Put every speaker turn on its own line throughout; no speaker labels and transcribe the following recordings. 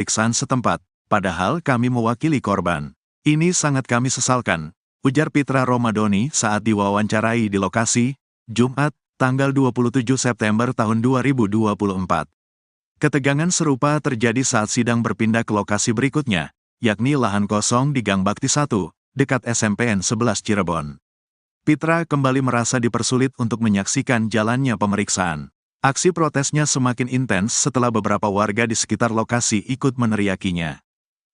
pemeriksaan setempat, padahal kami mewakili korban. Ini sangat kami sesalkan, ujar Pitra Romadoni saat diwawancarai di lokasi, Jumat, tanggal 27 September tahun 2024. Ketegangan serupa terjadi saat sidang berpindah ke lokasi berikutnya, yakni lahan kosong di Gang Bakti 1, dekat SMPN 11 Cirebon. Pitra kembali merasa dipersulit untuk menyaksikan jalannya pemeriksaan. Aksi protesnya semakin intens setelah beberapa warga di sekitar lokasi ikut meneriakinya.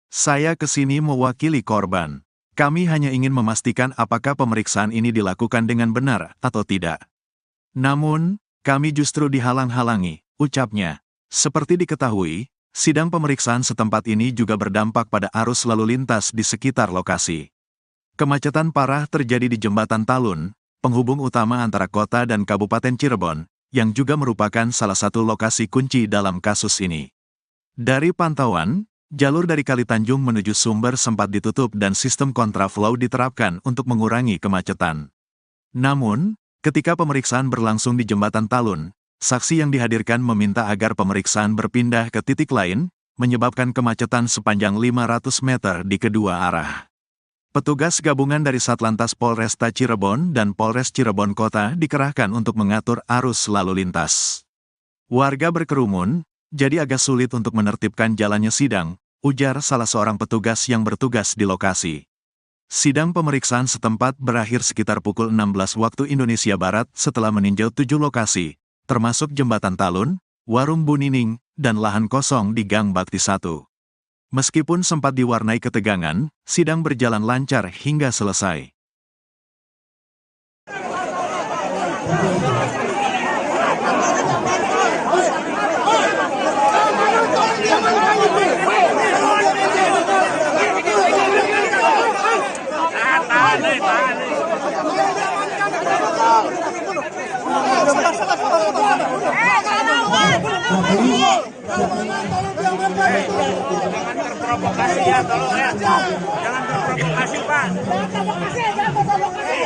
Saya kesini mewakili korban. Kami hanya ingin memastikan apakah pemeriksaan ini dilakukan dengan benar atau tidak. Namun, kami justru dihalang-halangi, ucapnya. Seperti diketahui, sidang pemeriksaan setempat ini juga berdampak pada arus lalu lintas di sekitar lokasi. Kemacetan parah terjadi di Jembatan Talun, penghubung utama antara kota dan Kabupaten Cirebon, yang juga merupakan salah satu lokasi kunci dalam kasus ini. Dari pantauan, jalur dari Kalitanjung menuju Sumber sempat ditutup dan sistem kontraflow diterapkan untuk mengurangi kemacetan. Namun, ketika pemeriksaan berlangsung di Jembatan Talun, saksi yang dihadirkan meminta agar pemeriksaan berpindah ke titik lain, menyebabkan kemacetan sepanjang 500 meter di kedua arah. Petugas gabungan dari Satlantas Polresta Cirebon dan Polres Cirebon Kota dikerahkan untuk mengatur arus lalu lintas. Warga berkerumun, jadi agak sulit untuk menertibkan jalannya sidang, ujar salah seorang petugas yang bertugas di lokasi. Sidang pemeriksaan setempat berakhir sekitar pukul 16 waktu Indonesia Barat setelah meninjau 7 lokasi, termasuk Jembatan Talun, Warung Bu Nining, dan lahan kosong di Gang Bakti 1. Meskipun sempat diwarnai ketegangan, sidang berjalan lancar hingga selesai.
Jangan terprovokasi ya, tolong ya. Jangan terprovokasi, Pak. Jangan memprovokasi.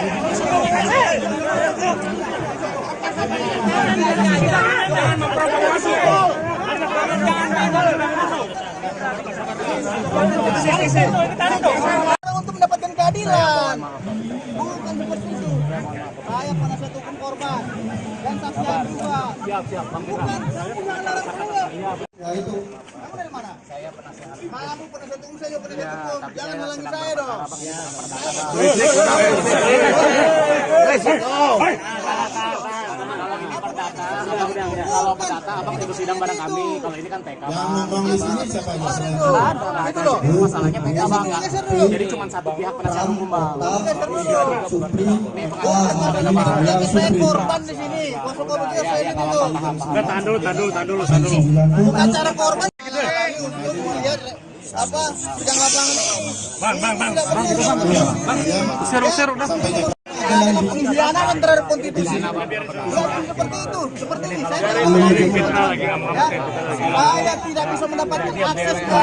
Untuk mendapatkan keadilan, bukan seperti itu. Saya penasihat hukum korban dan saksi ahli juga. Bukan, saya melarang semua. Ya itu. Kamu dari mana? Saya penasihat. Kamu penasihat hukum, saya penasihat hukum. Jangan halangi saya dong.
Kalau perdata, abang ikut sidang bareng kami. Kalau ini kan TK.
Yang nongkrong di sini siapa aja?
Itu loh. Masalahnya TK bang. Jadi cuma satu pihak penasihat hukum bang.
Supri,
Saya korban di sini. Masuk korban juga saya ini dulu.
Tahan dulu.
Acara korban untuk melihat apa sidang lapangan ini.
Seru udah.
Pengkhianatan terhadap konstitusi. Seperti itu, seperti ini. Saya tidak bisa mendapatkan akses ke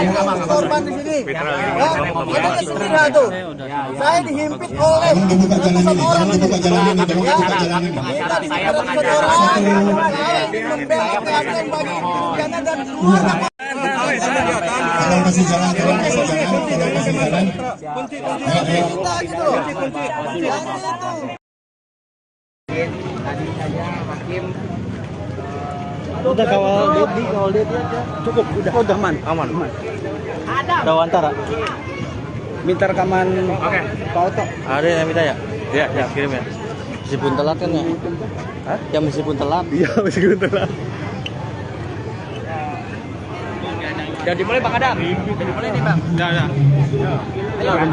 korban di sini. Ada kesulitan itu. Saya dihimpit oleh ratusan orang.
Saya
Membela keadilan bagi pengkhianat dan keluarga.
Tolong kasih jalan, tolong kasih jalan.
Tadi saja hakim
udah kawal Dedi aja. Cukup, udah aman. Ada wawancara. Minta rekaman.
Oke.
Pak Oto.
Ada yang minta ya? Ya, kirim ya.
Meskipun telat kan ya?
Hah?
Ya meskipun telat.
Iya, meskipun telat.
udah dimulai Bang Adam. Udah dimulai nih Bang.
Ya.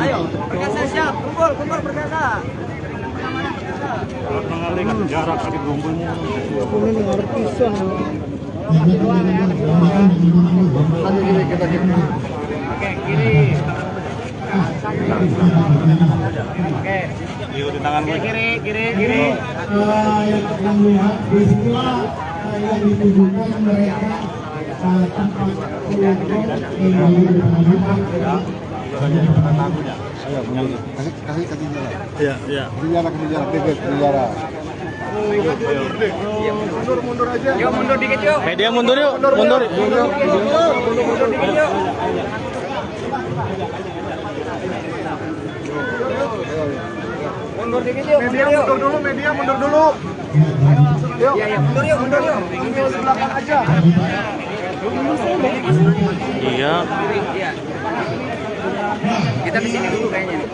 Ayo. Perkasa siap. Kumpul perkasa.
Mengalihkan jarak tadi bumbulnya.
Ini ngertisan.
Oke, kiri. Oke.
Di tangan gue.
Kiri.
Yang terlihat di sebelah yang ditujukan mereka tempat
Iya.
Penjara.
Yuk mundur dikit yuk.
Media mundur yuk, mundur.
Mundur dikit yuk. Mundur dikit yuk. Media mundur dulu, media mundur dulu. Yuk, mundur yuk, mundur yuk. Ini belakang aja.
Iya.
Kita kesini dulu kayaknya nih.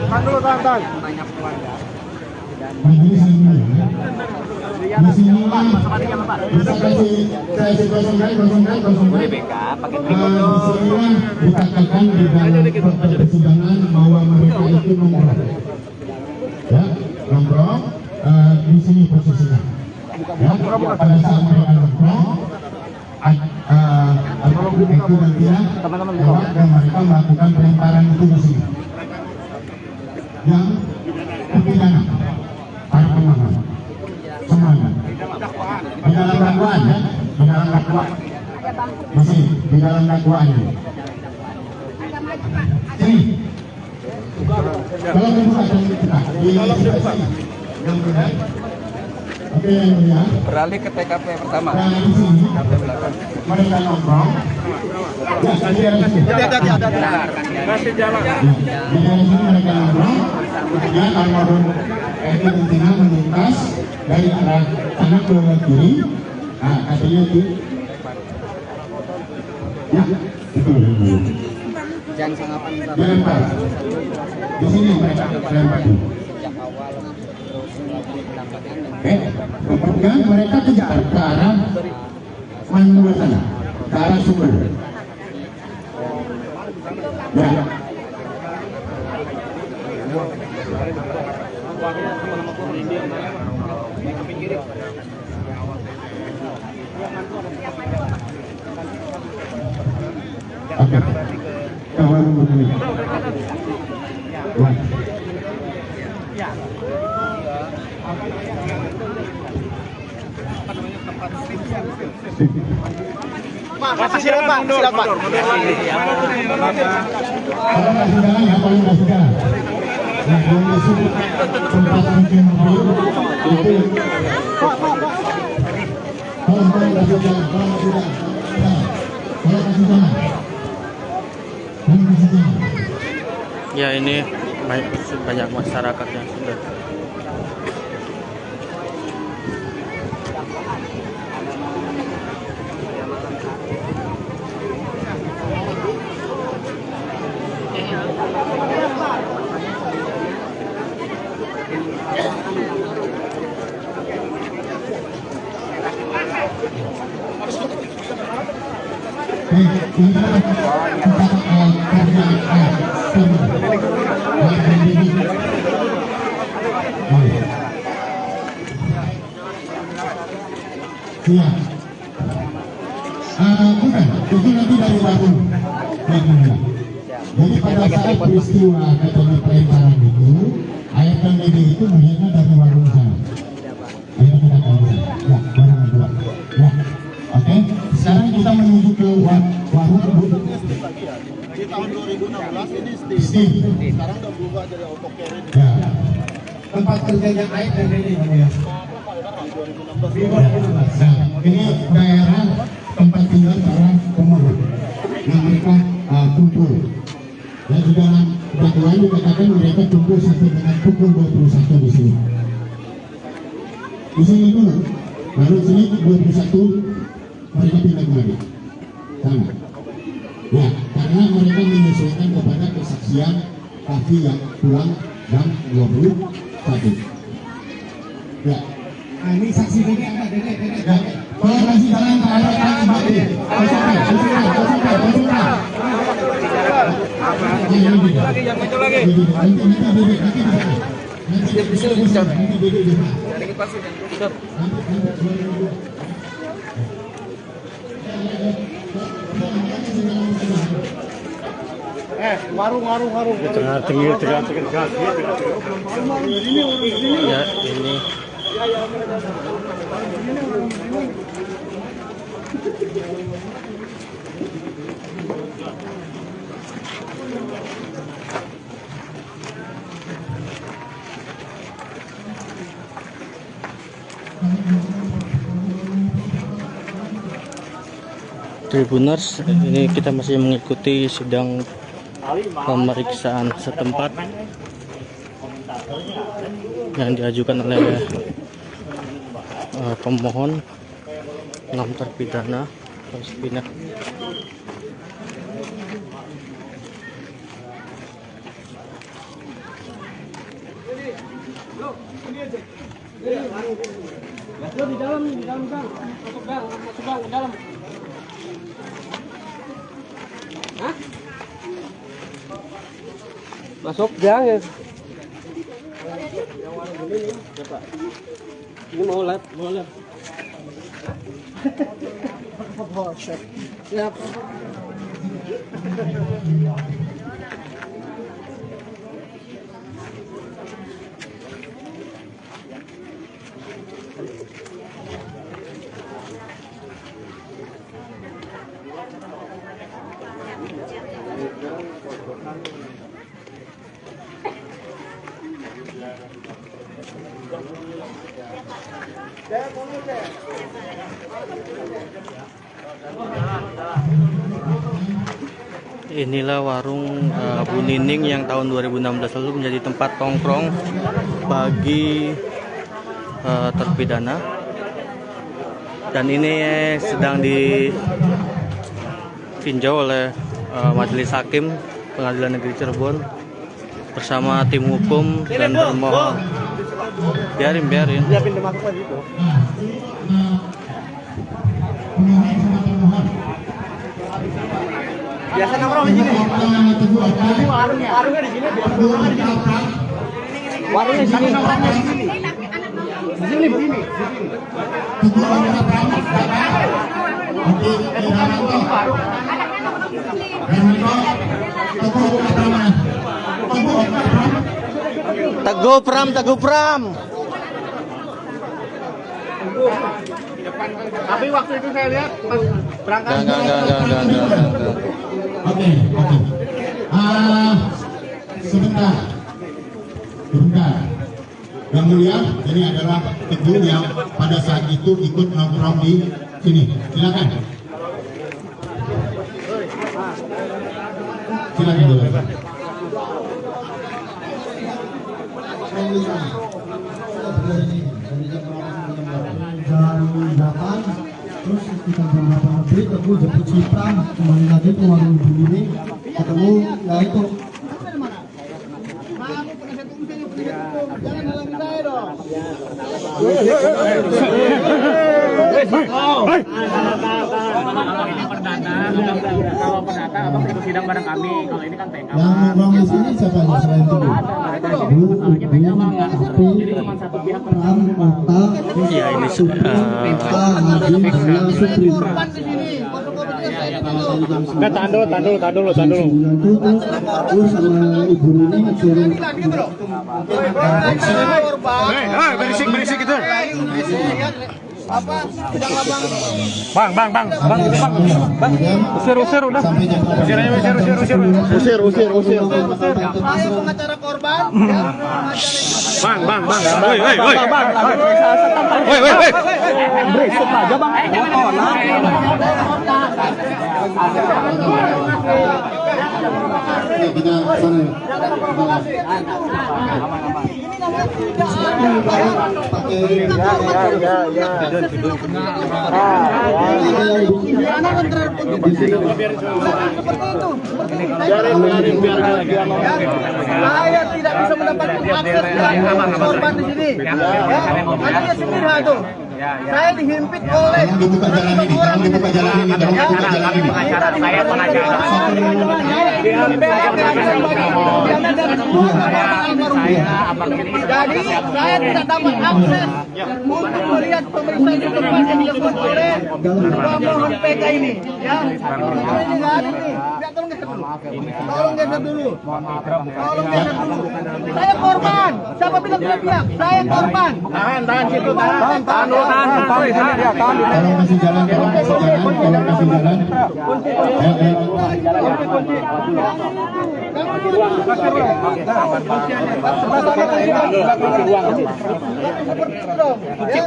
Tahan dulu, tahan.
Banyak keluarga.
Boleh BK, pakai dikatakan di dalam persidangan bahwa mereka itu nongkrong. Ya, nongkrong di sini posisinya. Ya, pada saat mereka nongkrong, itu nantinya lewat dan mereka melakukan pelemparan itu di sini. Yang terpidana, para pemohon, semuanya. Di dalam dakwaan ya, di dalam dakwaan. Di sini, di dalam dakwaan ini. Sini. Kalau dibuka dan dibuka. Yang benar. Oke, yang mulia.
Beralih ke TKP pertama.
Nah, di sini mereka nongkrong. Ya, hati-hati.
Masih jalan.
Di dalam sini mereka nongkrong. Kemudian almarhum itu intinya melintas dari arah kanan ke kiri. Nah, katanya itu. Ya, itu.
Jangan sangapan
Dilempar. Di sini mereka lempar.
sejak awal terus mendapatkan
Kemudian mereka kejar ke arah mana sana, ke arah sumber. Ya. Oke. Kawal begini. Wah.
Masih silat Pak, silat Pak.
Kalau masih jalan ya, paling masih jalan. Nah, kalau masuk tempat parkir mobil itu. Kalau masih jalan, kalau masih jalan. Kalau masih jalan. Kalau masih jalan.
Ya ini banyak masyarakat yang sudah.
Iya. Bukan, itu nanti dari Bandung. Jadi pada saat peristiwa katanya pelemparan itu, ayah dan dede itu melihatnya dari warung sana. Ayah tidak tahu. Ya, warung dua. Ya, oke. Sekarang kita menuju ke warung dulu.
Di tahun 2016 ini
Steve.
sekarang udah berubah jadi auto carry.
Ya. Tempat kerjanya ayah dan dede ya. Di 2016. Nah, ini daerah tempat tinggal para pemohon yang mereka kumpul. Dan di dalam dakwaan dikatakan mereka kumpul sampai dengan pukul 21 di sini. Di sini dulu, lalu sini 21 mereka pindah kembali. Sama. Ya, karena mereka menyesuaikan kepada kesaksian kaki yang pulang jam 21. Ya. Nah, ini saksi ini ada dede. Kalau masih jalan ke arah kanan batu,
Lagi yang maju lagi.
Warung.
Tengah. Ya ini. Tribuners, ini kita masih mengikuti sidang pemeriksaan setempat yang diajukan oleh pemohon 6 terpidana Palestina.
Masuk jangan. Ini mau live, Siap.
Inilah warung Bu Nining yang tahun 2016 lalu menjadi tempat tongkrong bagi terpidana, dan ini sedang ditinjau oleh Majelis Hakim Pengadilan Negeri Cirebon bersama tim hukum dan termohon. Biarin.
Ya pintu masuk aja itu. Biasa nongkrong di sini. Warungnya di sini. Warungnya di sini. Di sini begini.
Teguh Pram.
Tapi waktu itu saya lihat pas berangkat.
Enggak.
Oke. Sebentar. Yang mulia, ini adalah Teguh yang pada saat itu ikut nongkrong di sini. Silakan.
Jam 8 terus kita jam 8 lebih Teguh jemput Cipram kembali lagi ke warung Ibu ini ketemu ya itu
Kalau perdata abang ikut sidang bareng kami. Kalau ini kan TK.
yang nongkrong di sini siapa aja selain Teguh?
Jadi cuma satu pihak
Pram, Mata,
Ya ini
Enggak, tahan dulu. Terus sama Ibu ini suruh
Berisik itu. Bang. Usir udah. Usir.
saya pengacara korban
Bang. Woi. Berisik aja, Bang.
Kita sana.
saya tidak bisa mendapatkan akses ke korban di sini. Dia sendiri tuh. Saya dihimpit oleh
Dibuka jalan ini.
Saya pengacara.
Jadi saya tidak dapat akses untuk melihat pemeriksaan di tempat yang dilakukan oleh pemohon PK ini. Ya, tolong geser dulu. Saya korban. Siapa bilang tidak pihak? Saya korban.
Tahan situ, tahan.
Tolong kasih jalan.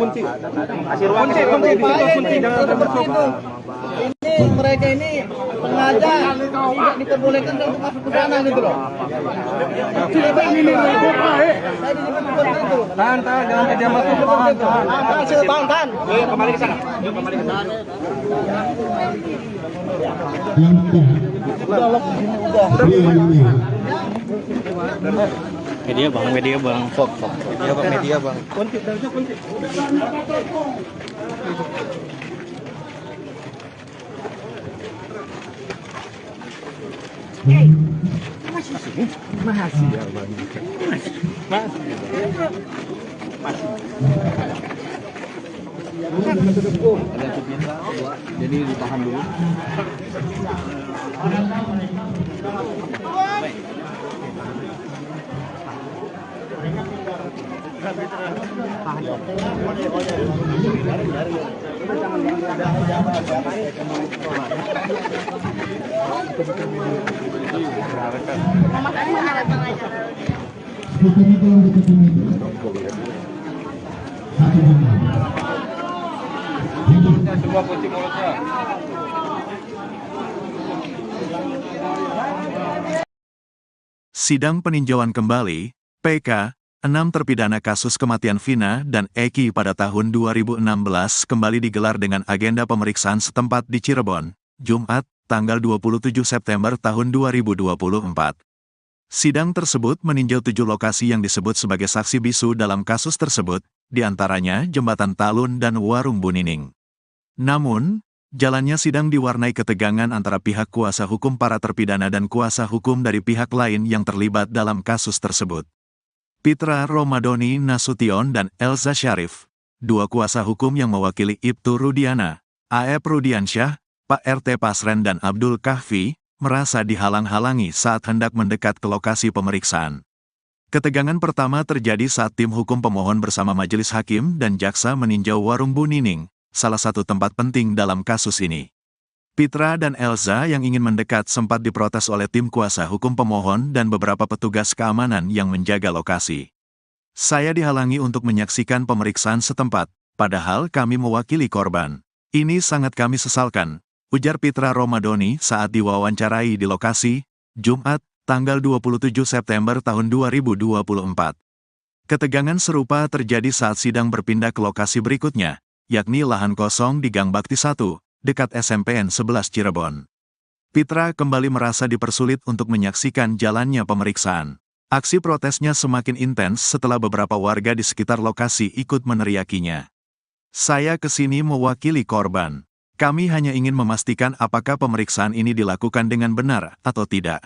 Kunci. Kasih ruang. Kunci.
Ini mereka ini sengaja tidak diperbolehkan untuk masuk ke sana gitu loh. Saya diperbolehkan itu. Tahan, jangan dia masuk ke sana. Tahan. Yuk kembali ke sana.
Media bang. Fok. Media bang.
Jadi ditahan dulu.
Semua kunci mulutnya.
Sidang peninjauan kembali, PK, 6 terpidana kasus kematian Vina dan Eki pada tahun 2016 kembali digelar dengan agenda pemeriksaan setempat di Cirebon, Jumat, tanggal 27 September tahun 2024. Sidang tersebut meninjau 7 lokasi yang disebut sebagai saksi bisu dalam kasus tersebut, diantaranya Jembatan Talun dan Warung Bunining. Namun, jalannya sidang diwarnai ketegangan antara pihak kuasa hukum para terpidana dan kuasa hukum dari pihak lain yang terlibat dalam kasus tersebut. Pitra Romadoni Nasution dan Elza Syarif, 2 kuasa hukum yang mewakili Ibtu Rudiana, A.E. Rudiansyah, Pak RT Pasren dan Abdul Kahfi, merasa dihalang-halangi saat hendak mendekat ke lokasi pemeriksaan. Ketegangan pertama terjadi saat tim hukum pemohon bersama majelis hakim dan jaksa meninjau Warung Bunining, salah satu tempat penting dalam kasus ini. Pitra dan Elza yang ingin mendekat sempat diprotes oleh tim kuasa hukum pemohon dan beberapa petugas keamanan yang menjaga lokasi. Saya dihalangi untuk menyaksikan pemeriksaan setempat, padahal kami mewakili korban. Ini sangat kami sesalkan, ujar Pitra Romadoni saat diwawancarai di lokasi, Jumat, tanggal 27 September tahun 2024. Ketegangan serupa terjadi saat sidang berpindah ke lokasi berikutnya, yakni lahan kosong di Gang Bakti 1, dekat SMPN 11 Cirebon. Pitra kembali merasa dipersulit untuk menyaksikan jalannya pemeriksaan. Aksi protesnya semakin intens setelah beberapa warga di sekitar lokasi ikut meneriakinya. Saya kesini mewakili korban. Kami hanya ingin memastikan apakah pemeriksaan ini dilakukan dengan benar atau tidak.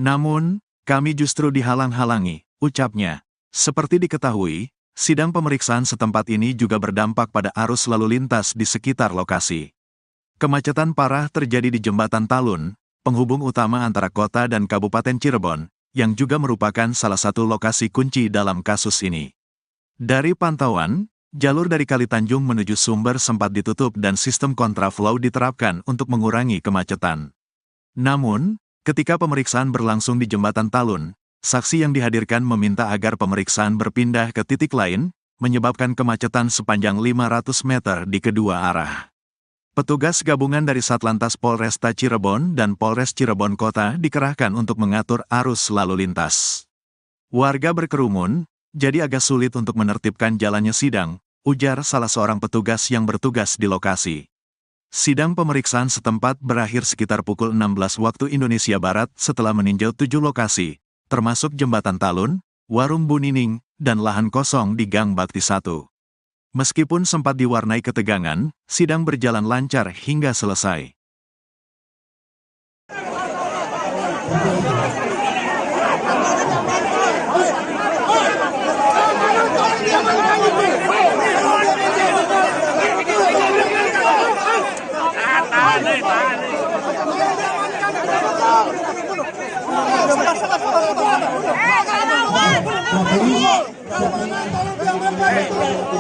Namun, kami justru dihalang-halangi, ucapnya. Seperti diketahui, sidang pemeriksaan setempat ini juga berdampak pada arus lalu lintas di sekitar lokasi. Kemacetan parah terjadi di Jembatan Talun, penghubung utama antara kota dan Kabupaten Cirebon, yang juga merupakan salah satu lokasi kunci dalam kasus ini. Dari pantauan, jalur dari Kali Tanjung menuju Sumber sempat ditutup dan sistem kontraflow diterapkan untuk mengurangi kemacetan. Namun, ketika pemeriksaan berlangsung di Jembatan Talun, saksi yang dihadirkan meminta agar pemeriksaan berpindah ke titik lain, menyebabkan kemacetan sepanjang 500 meter di kedua arah. Petugas gabungan dari Satlantas Polresta Cirebon dan Polres Cirebon Kota dikerahkan untuk mengatur arus lalu lintas. Warga berkerumun, jadi agak sulit untuk menertibkan jalannya sidang, ujar salah seorang petugas yang bertugas di lokasi. Sidang pemeriksaan setempat berakhir sekitar pukul 16 waktu Indonesia Barat setelah meninjau 7 lokasi, termasuk Jembatan Talun, Warung Bunining, dan lahan kosong di Gang Bakti 1. Meskipun sempat diwarnai ketegangan, sidang berjalan lancar hingga selesai.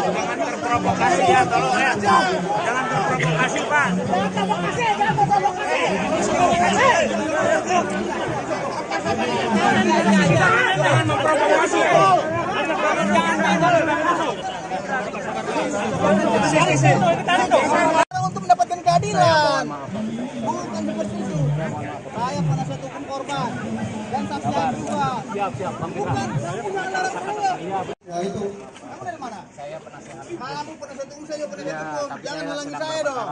Jangan terprovokasi ya, tolong ya. Jangan terprovokasi, Pak. Jangan memprovokasi.
Untuk mendapatkan keadilan. Saya penasihat hukum korban dan saksi yang dua. Bukan, kamu jangan larang saya. Ya itu. Kamu dari mana? Saya penasihat. Kamu penasihat hukum, saya juga penasihat hukum. Jangan halangi saya dong.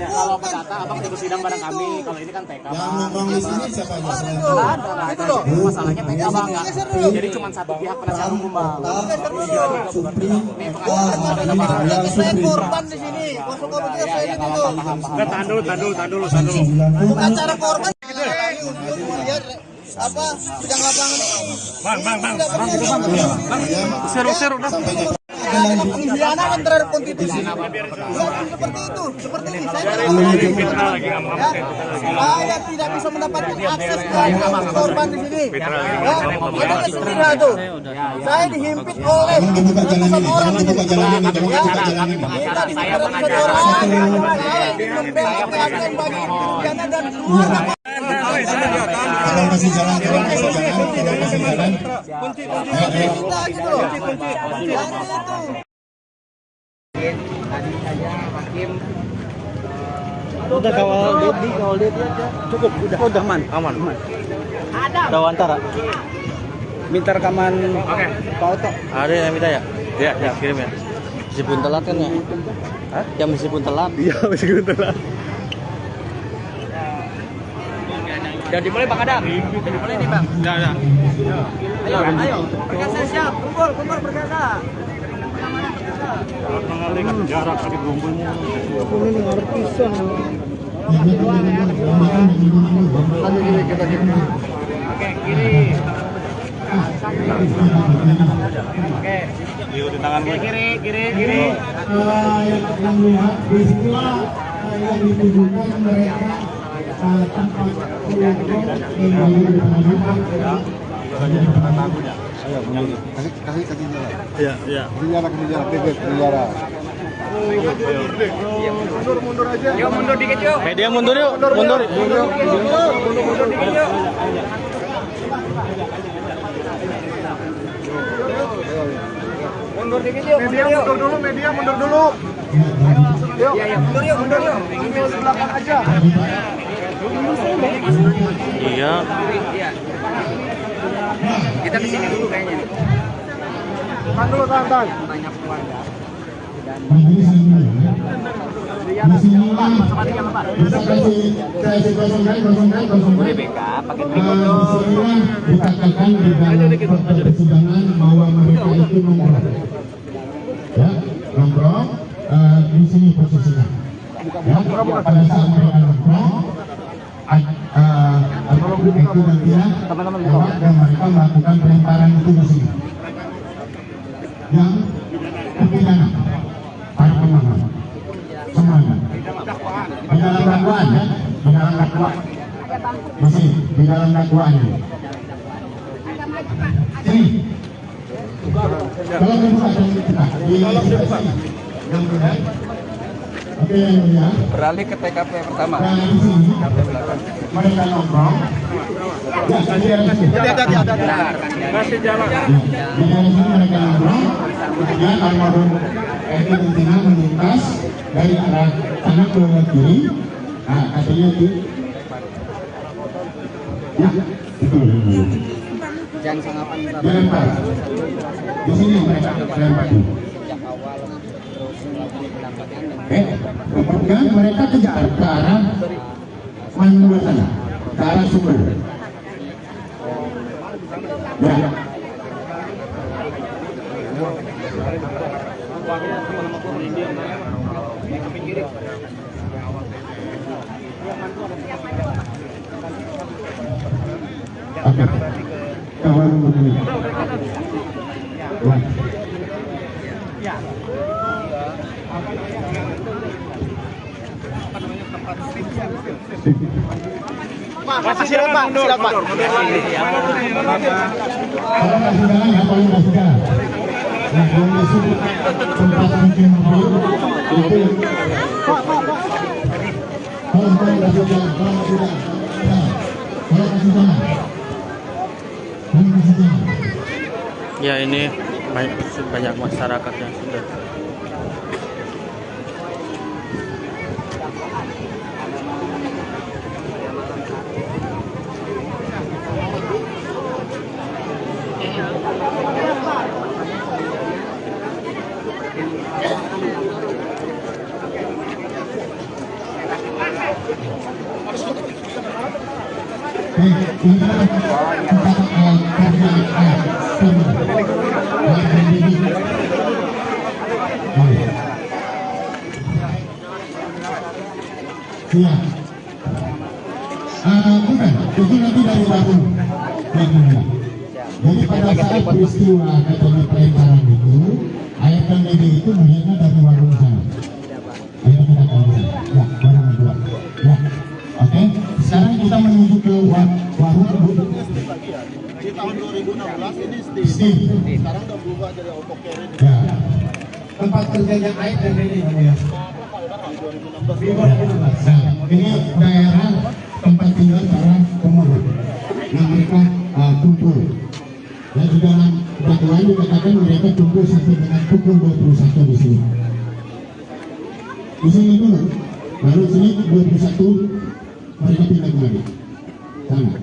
Kalau perdata abang ikut sidang bareng kami. Kalau ini kan TK.
Yang nongkrong di sini siapa aja?
Itu loh. Masalahnya TK bang nggak. Jadi cuma satu pihak penasihat hukum bang.
Supri,
Saya korban di sini. Masuk komputer saya di situ.
Tahan dulu.
Bukan cara korban. Untuk melihat apa sidang lapangan ini.
Seru.
Pengkhianatan terhadap konstitusi. Seperti itu, seperti ini. Saya tidak bisa mendapatkan akses ke korban di sini. Ada istilah itu. Saya dihimpit oleh ratusan orang di sini. Kita dihimpit ratusan orang. Saya ingin membela keadilan bagi pidana dan keluarga.
kalau kasih jalan,
Kita gitu loh.
Tadi saja hakim
Udah kawal dia aja. Cukup, udah aman. Udah antara.
Minta rekaman Pak Oto.
Ada yang minta ya? Ya, kirim ya. Meskipun telat kan ya? Hah? Ya meskipun telat.
Iya, meskipun telat.
udah dimulai Bang Adam. Udah dimulai nih Bang.
Udah.
Ayo. Perkasa siap. Kumpul perkasa.
Jarak tadi gerombolnya.
Oke, kiri. Oke.
Di tangan gue.
Kiri.
yang melihat peristiwa yang ditujukan mereka tempat
Iya.
Mundur aja.
Yuk mundur dikit yuk.
Media mundur yuk. Mundur.
Mundur dikit yuk. Mundur dikit yuk.
Media mundur dulu.
Iya, mundur yuk.
Mundur di belakang aja.
Iya.
Iya. Kita di sini dulu kayaknya nih.
Tahan dulu.
Banyak keluarga. Boleh BK pakai tripod dong.
dikatakan di dalam persidangan bahwa mereka itu nongkrong. Ya, nongkrong di sini posisinya. Ya, pada saat mereka nongkrong, itu nanti dan mereka melakukan pelemparan itu di sini. Yang terpidana, para pemohon, semuanya. Di dalam dakwaan ya, di dalam dakwaan. Di sini, di dalam dakwaan ini. Sini. Kalau dibuka dan kita di sini. Yang benar. Oke, yang mulia.
Beralih ke TKP pertama.
Nah, di sini mereka nongkrong. Ya, tadi ada sini.
Kasih jalan.
Di dalam sini mereka nongkrong. Kemudian almarhum Edi Bentina melintas dari arah kanan ke kiri. Nah, katanya itu. Ya, itu.
Jangan sangapan
Dilempar. Di sini mereka lempar. Kemudian mereka kejar ke arah mana sana, ke arah sumber. Ya. Oke. Kawal begini. Ya.
Silakan Pak.
Ya ini banyak masyarakat yang sudah
ini tempat kerja ayat timur. Iya. Bukan, itu nanti dari warung. Jadi pada saat peristiwa katanya pelemparan itu, ayat dan Dede itu melihatnya dari warung sana. Ayo kita kembali. Ya, warung dua. Ya, oke. Sekarang kita menuju ke warung
Di tahun 2016 ini
Steve.
sekarang udah berubah jadi auto carry.
Ya. Tempat kerjanya ayat dan Dede ya. Di 2016. Nah, ini daerah tempat tinggal para pemulung. Nah, mereka kumpul. Dan di dalam dakwaan dikatakan mereka kumpul sampai dengan pukul 21 di sini. Di sini dulu, lalu sini 21 mereka pindah kembali. Sama.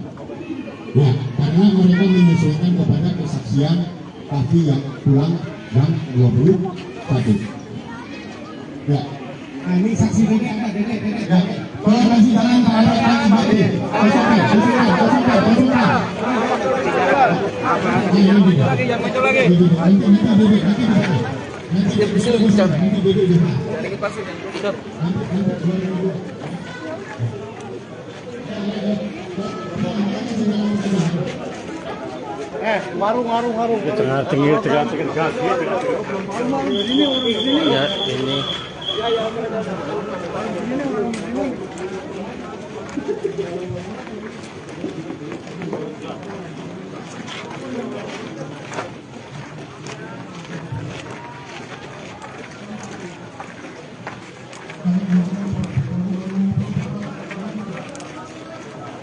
Ya, karena mereka menyesuaikan kepada kesaksian kaki yang pulang jam 21. Ya. Nah, ini saksi Dede apa? Dede. Ya. Kalau masih jalan ke arah Tanjung Dede.
Warung.
Ya, ini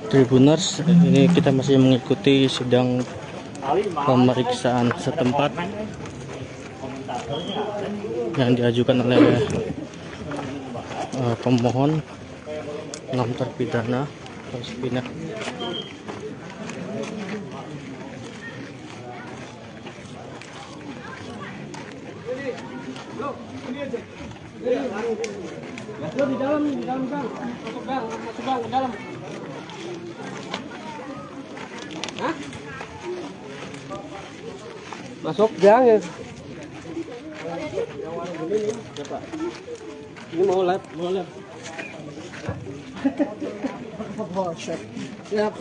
Tribuners, ini kita masih mengikuti sidang pemeriksaan setempat yang diajukan oleh pemohon 6 terpidana Palestina.
Di dalam gang. Masuk gang ke dalam. Hah? Masuk gang ya. Ini mau live. Siap.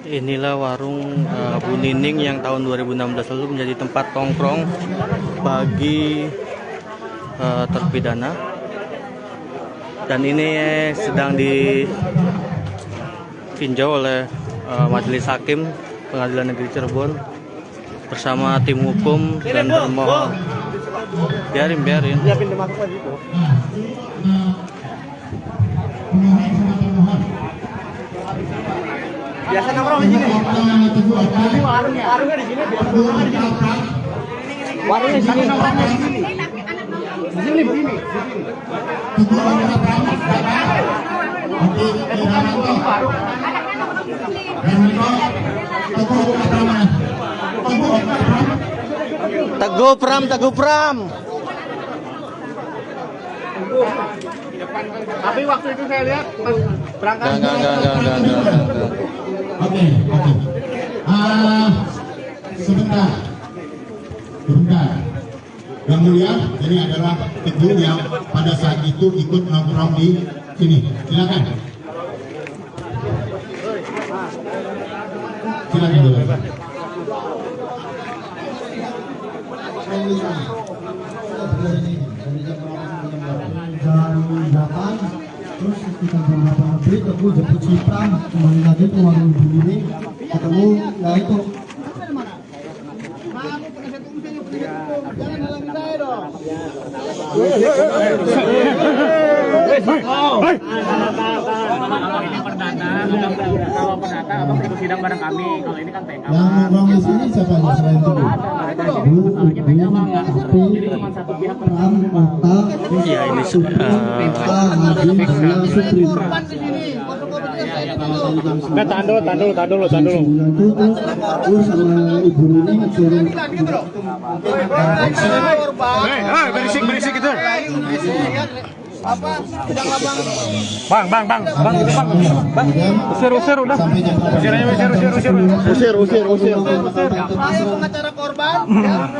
Inilah warung Bu Nining yang tahun 2016 lalu menjadi tempat tongkrong bagi terpidana, dan ini sedang ditinjau oleh Majelis Hakim Pengadilan Negeri Cirebon bersama tim hukum dan termohon. Biarin.
Ya pintu masuk lagi itu. Biasa nongkrong di sini. Ini warungnya di sini. Warungnya di sini. Di sini begini.
Teguh Pram.
Tapi waktu itu saya lihat pas berangkat.
Enggak.
Oke. Sebentar. Yang mulia, ini adalah Teguh yang pada saat itu ikut nongkrong di sini. Silakan.
Jam 8 terus sekitar jam 8 lebih aku jemput Cipram kembali lagi ke warung Ibu ini ketemu ya itu
Karena abang ikut sidang bareng kami. Kalau ini kan PK.
Yang nongkrong di sini siapa aja selain itu?
Masalahnya PK bang. Jadi cuma satu pihak
Ram, Mata,
Ya ini
Mata, Hadi, Saya, Supri.
Korban di sini.
Nggak, tahan dulu.
Itu terus sama Ibu Nini suruh
Berisik itu.
Apa? Sedang abang.
Bang, itu bang. Usir udah.
sampai jam
Usir.
Saya pengacara korban. Ya,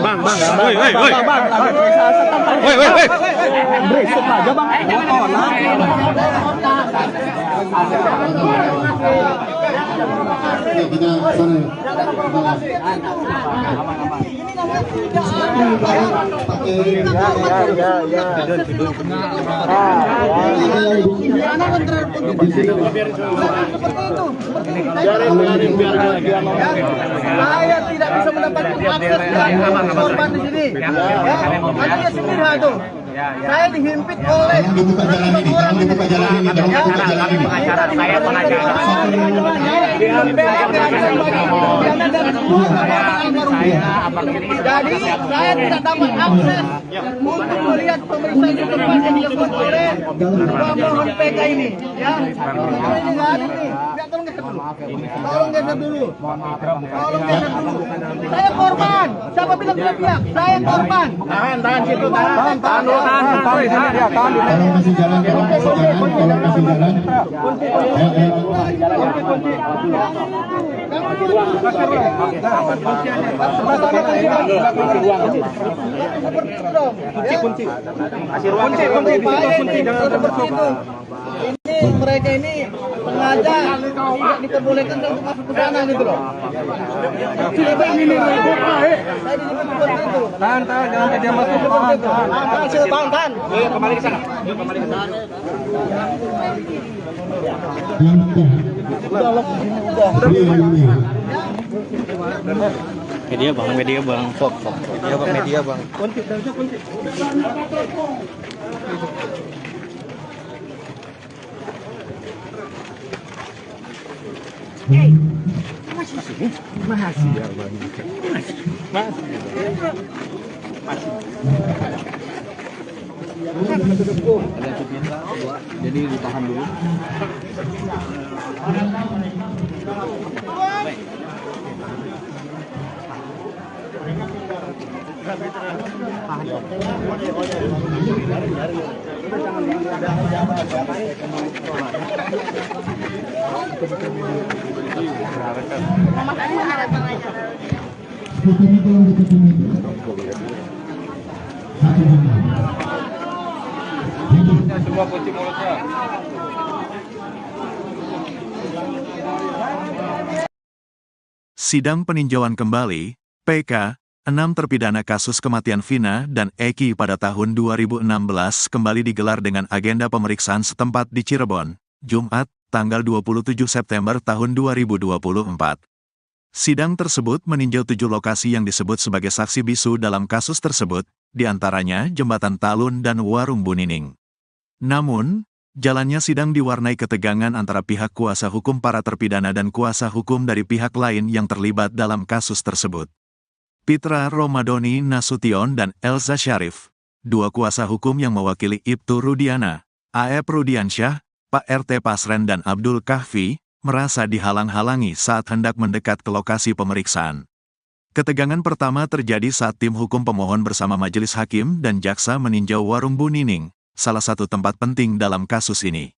pengacara
Woi.
berisik aja bang.
kita sana
saya tidak bisa mendapatkan akses ke korban di sini. Ya, nanti sendiri itu. Saya dihimpit oleh
tolong dibuka jalan ini, tolong dibuka jalan ini, tolong dibuka jalan ini.
Saya pengacara.
Jadi saya tidak dapat akses untuk melihat pemeriksaan interpelasi yang dilakukan oleh pemohon PK ini. Ya, ini nggak ada nih. Ya, tolong geser dulu. Tolong geser dulu. Saya korban. Siapa bilang pihak? Saya korban.
Tahan situ, tahan.
Tolong kasih jalan, tolong kasih jalan.
Ini mereka ini sengaja tidak diperbolehkan untuk masuk ke sana gitu loh. Saya
Tahan, jangan dia masuk.
tahan.
Kembali ke sana.
Media bang. Fok.
Media bang.
Jadi ditahan dulu.
Semua kunci mulutnya.
Sidang peninjauan kembali, PK, 6 terpidana kasus kematian Vina dan Eki pada tahun 2016 kembali digelar dengan agenda pemeriksaan setempat di Cirebon, Jumat, tanggal 27 September tahun 2024. Sidang tersebut meninjau 7 lokasi yang disebut sebagai saksi bisu dalam kasus tersebut, diantaranya Jembatan Talun dan Warung Bunining. Namun, jalannya sidang diwarnai ketegangan antara pihak kuasa hukum para terpidana dan kuasa hukum dari pihak lain yang terlibat dalam kasus tersebut. Pitra Romadoni Nasution dan Elza Syarif, dua kuasa hukum yang mewakili Ibtu Rudiana, A.E. Rudiansyah, Pak RT Pasren dan Abdul Kahfi, merasa dihalang-halangi saat hendak mendekat ke lokasi pemeriksaan. Ketegangan pertama terjadi saat tim hukum pemohon bersama majelis hakim dan jaksa meninjau Warung Bunining, salah satu tempat penting dalam kasus ini.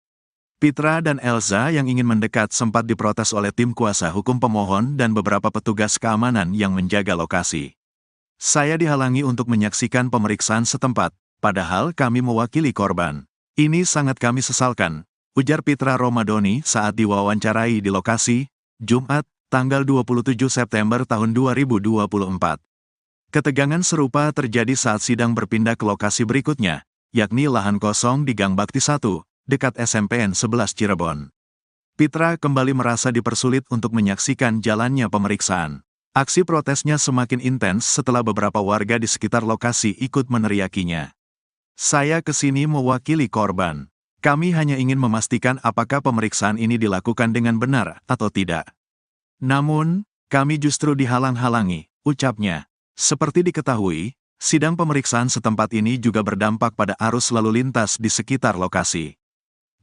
Pitra dan Elza yang ingin mendekat sempat diprotes oleh tim kuasa hukum pemohon dan beberapa petugas keamanan yang menjaga lokasi. Saya dihalangi untuk menyaksikan pemeriksaan setempat, padahal kami mewakili korban. Ini sangat kami sesalkan, ujar Pitra Romadoni saat diwawancarai di lokasi, Jumat, tanggal 27 September tahun 2024. Ketegangan serupa terjadi saat sidang berpindah ke lokasi berikutnya, yakni lahan kosong di Gang Bakti 1, dekat SMPN 11 Cirebon. Pitra kembali merasa dipersulit untuk menyaksikan jalannya pemeriksaan. Aksi protesnya semakin intens setelah beberapa warga di sekitar lokasi ikut meneriakinya. Saya kesini mewakili korban. Kami hanya ingin memastikan apakah pemeriksaan ini dilakukan dengan benar atau tidak. Namun, kami justru dihalang-halangi, ucapnya. Seperti diketahui, sidang pemeriksaan setempat ini juga berdampak pada arus lalu lintas di sekitar lokasi.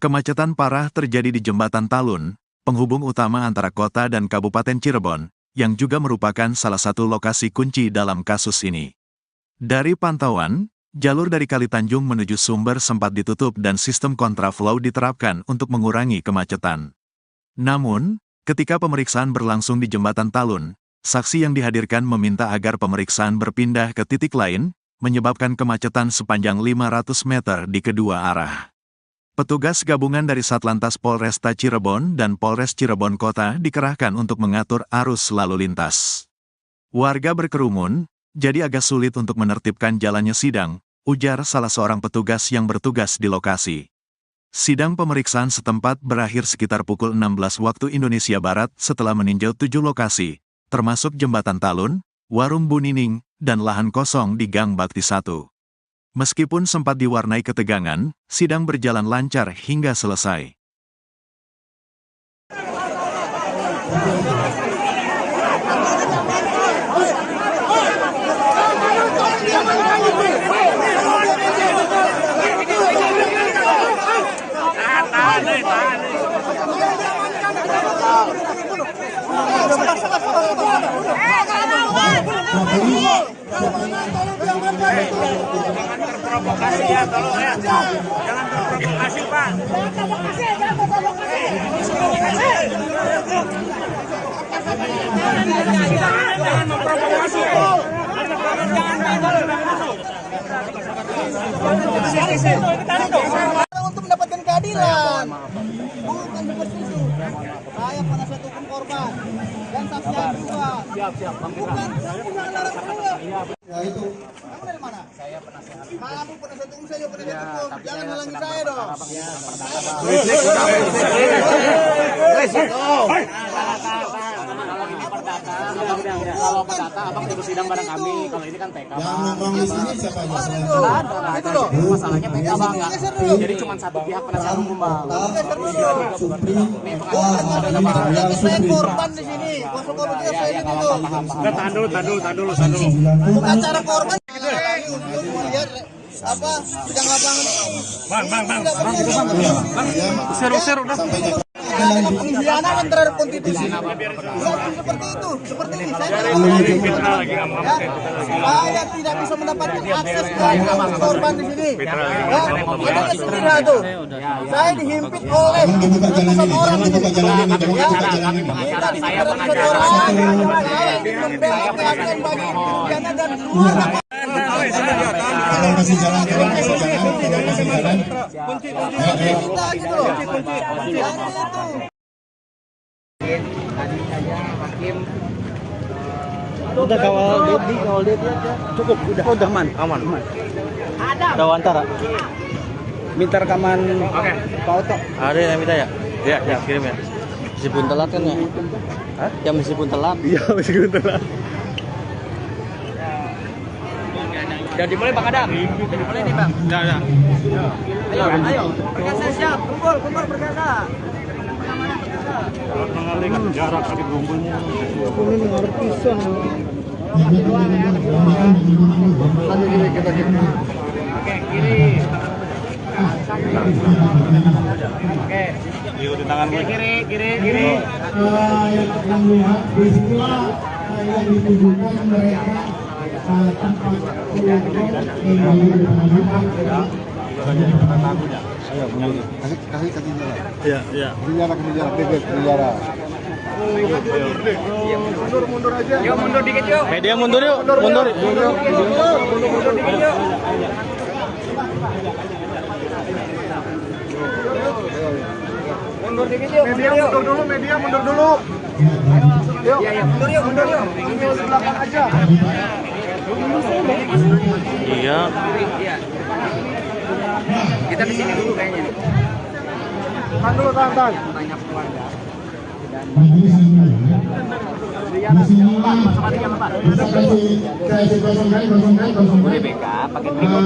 Kemacetan parah terjadi di Jembatan Talun, penghubung utama antara kota dan Kabupaten Cirebon, yang juga merupakan salah satu lokasi kunci dalam kasus ini. Dari pantauan, jalur dari Kali Tanjung menuju Sumber sempat ditutup dan sistem kontraflow diterapkan untuk mengurangi kemacetan. Namun, ketika pemeriksaan berlangsung di Jembatan Talun, saksi yang dihadirkan meminta agar pemeriksaan berpindah ke titik lain, menyebabkan kemacetan sepanjang 500 meter di kedua arah. Petugas gabungan dari Satlantas Polresta Cirebon dan Polres Cirebon Kota dikerahkan untuk mengatur arus lalu lintas. Warga berkerumun, jadi agak sulit untuk menertibkan jalannya sidang, ujar salah seorang petugas yang bertugas di lokasi. Sidang pemeriksaan setempat berakhir sekitar pukul 16 waktu Indonesia Barat setelah meninjau 7 lokasi, termasuk Jembatan Talun, Warung Bu Nining, dan lahan kosong di Gang Bakti 1. Meskipun sempat diwarnai ketegangan, sidang berjalan lancar hingga selesai.
Jangan terprovokasi ya, tolong ya. Jangan terprovokasi, Pak. Jangan memprovokasi.
Untuk mendapatkan keadilan, bukan seperti itu. Saya penasihat hukum korban dan saksian juga. Bukan, kamu jangan larang saya. Ya itu. Kamu dari mana? Saya penasihat. Kamu penasihat hukum, saya juga penasihat hukum. Jangan halangi saya dong.
Kalau perdata abang ikut sidang bareng kami. Kalau ini kan TK.
Yang ngomong di sini siapa aja?
Itu loh. Masalahnya TK bang nggak. Jadi cuma satu pihak penasihat hukum bang.
Saya korban di sini. Kuasa korban juga saya di situ.
Tahan dulu.
Bukan cara korban. Untuk melihat apa sidang lapangan.
Seru udah.
Ada pengkhianatan terhadap konstitusi. Bukan seperti itu. Seperti ini saya tidak bisa mendapatkan akses ke korban di sini. Ada kesulitan itu. Saya dihimpit oleh ratusan orang di sini. Kita dihimpit ratusan orang. Saya ingin membela keadilan bagi pidana dan keluarga.
Kasih jalan.
Kita gitu loh.
Tadi saja hakim
Udah kawal dia aja. Cukup, udah aman. Ada wawancara.
Minta rekaman Pak Oto.
Ada yang minta ya? Ya, kirim ya. Meskipun telat kan ya? Hah? Ya meskipun telat.
Iya, meskipun telat.
udah dimulai Bang Adam. Udah dimulai nih Bang.
Udah.
Ayo. Berkasa siap. Kumpul berkasa.
Mengalihkan jarak sakit bumbulnya.
Ini ngerti pisah.
Oke, kiri. Oke.
Ikutin tangan gue.
Kiri.
Yang akan melihat peristiwa yang ditujukan mereka tempat
Iya.
Mundur aja.
Yuk mundur dikit yuk.
Media mundur yuk. Mundur dikit yuk.
Mundur dikit yuk.
Media mundur dulu. Yuk.
Iya, mundur yuk.
Ini belakang aja.
Iya.
Iya. Kita di sini dulu kayaknya.
Tahan dulu.
Banyak keluarga dan
Di sini bisa kasih kosongkan.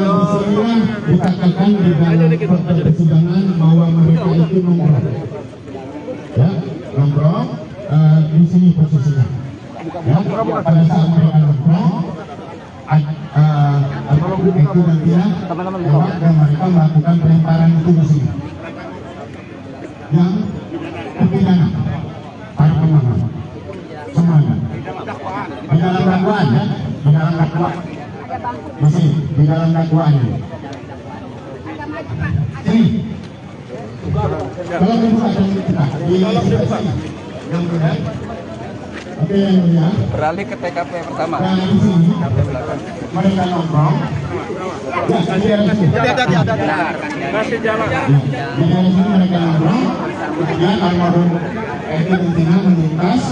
Disinilah dikatakan di dalam persidangan bahwa mereka itu nongkrong. Ya, nongkrong di sini posisinya. Ya, pada saat mereka nongkrong, itu nantinya dan mereka melakukan pelemparan itu di sini. Yang terpidana, para pemohon, semuanya. Di dalam dakwaan ya, di dalam dakwaan. Masih di dalam dakwaan ini. Sini. Kalau membuka kita di sini. Yang mulia. Oke, yang mulia.
Beralih ke TKP pertama.
Nah, di sini mereka nongkrong. Ya,
Kasih jalan.
di dalam sini mereka nongkrong. Kemudian almarhum itu intinya melintas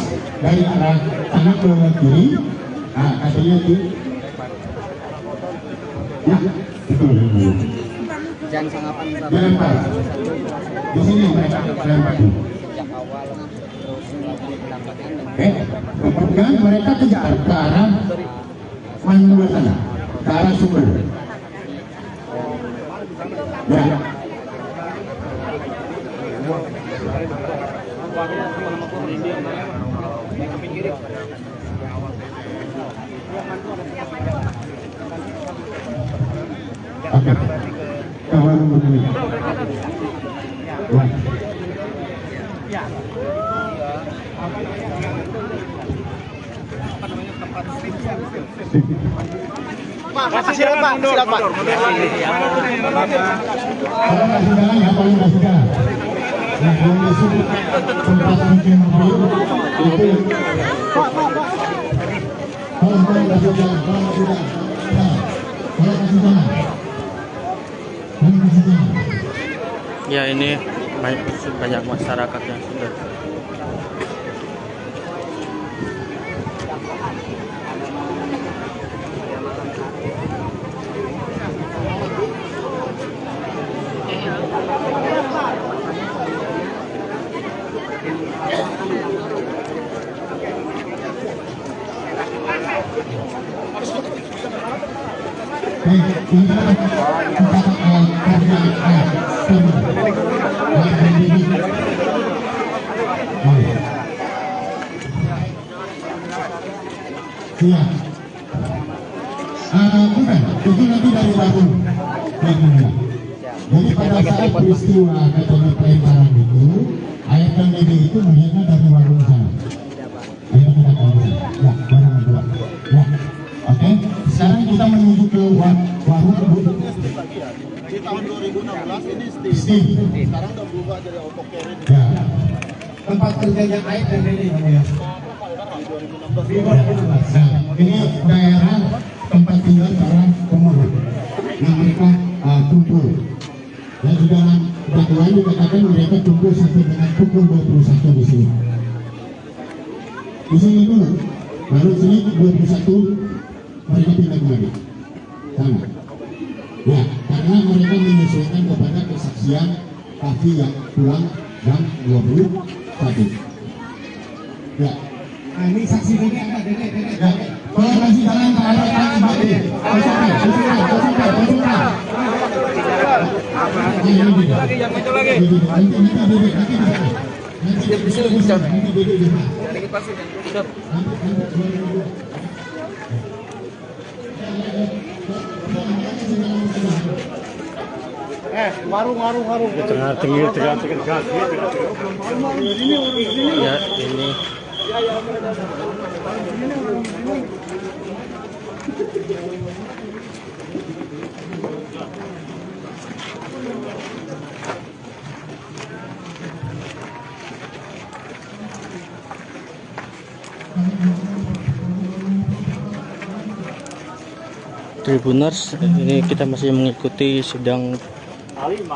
dari arah kanan ke kiri. Nah, katanya itu. Ya, betul.
Jangan sangapan
Dilempar. Di sini mereka lempar. Kemudian mereka kejar ke arah mana sana, ke arah sumber. Ya. Oke. Kawan begini.
Kasih jalan, mundur.
Kalau masih jalan ya, kalau masih jalan. Nah, kalau disebut tempat mungkin itu. Kalau masih jalan, kalau masih jalan. Kalau masih jalan. Kalau masih jalan.
Ya, ini banyak masyarakat yang sudah
Siap. Bukan, itu nanti dari Bandung. Jadi pada saat peristiwa katanya pelemparan itu, ayah dan dede itu melihatnya dari warung sana. Ayah kita tahu sana. Ya, warung dua. Ya, oke. Sekarang kita menuju ke warung
Di tahun 2016 ini
Steve.
sekarang udah berubah jadi auto carry.
Ya. Tempat kerjanya ayah dan dede kamu ya. Nah, ini daerah tempat tinggal para pemohon. Nah, mereka kumpul. Dan di dalam dakwaan dikatakan mereka kumpul sampai dengan pukul 21 di sini. Di sini dulu, baru sini 21 mereka pindah kembali. Sama. Ya, karena mereka menyesuaikan kepada kesaksian Kafi yang pulang jam 21. Ya. Nah, ini saksi dede apa? Dede. Ya. Kalau masih jalan ke arah kanan balik.
Warung.
ya ini Tribuners, ini kita masih mengikuti sidang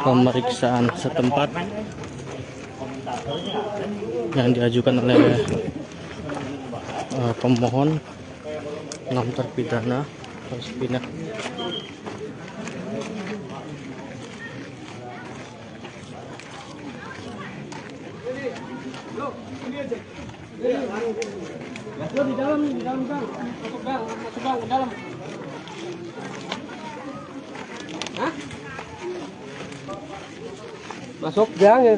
pemeriksaan setempat yang diajukan oleh pemohon 6 terpidana harus pindah.
Di dalam bang. Masuk bang, ke dalam. Hah? Masuk gang ya.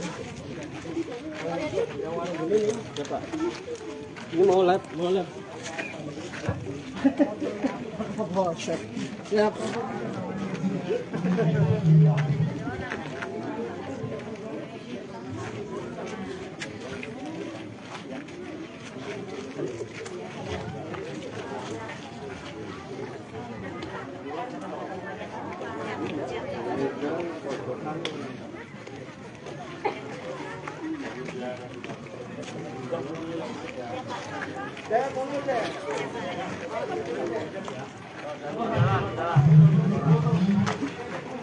Ini mau live. Siap.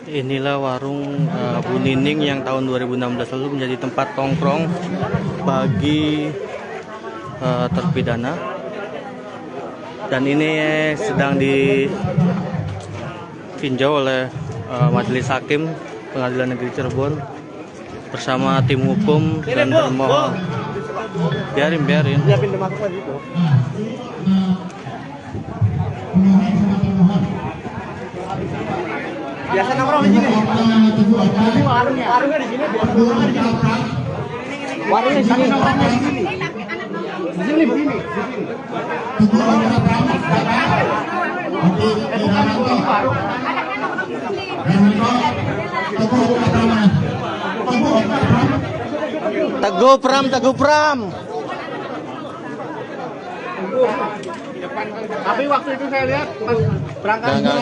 Inilah warung Bu Nining yang tahun 2016 lalu menjadi tempat tongkrong bagi terpidana, dan ini sedang ditinjau oleh Majelis Hakim Pengadilan Negeri Cirebon bersama tim hukum dan termohon. Biarin.
Biasa nongkrong di sini. Ini warungnya di sini. Warungnya di sini. Nongkrongnya di sini. Di sini begini.
Teguh Pram.
Tapi waktu itu saya lihat pas berangkat.
Enggak.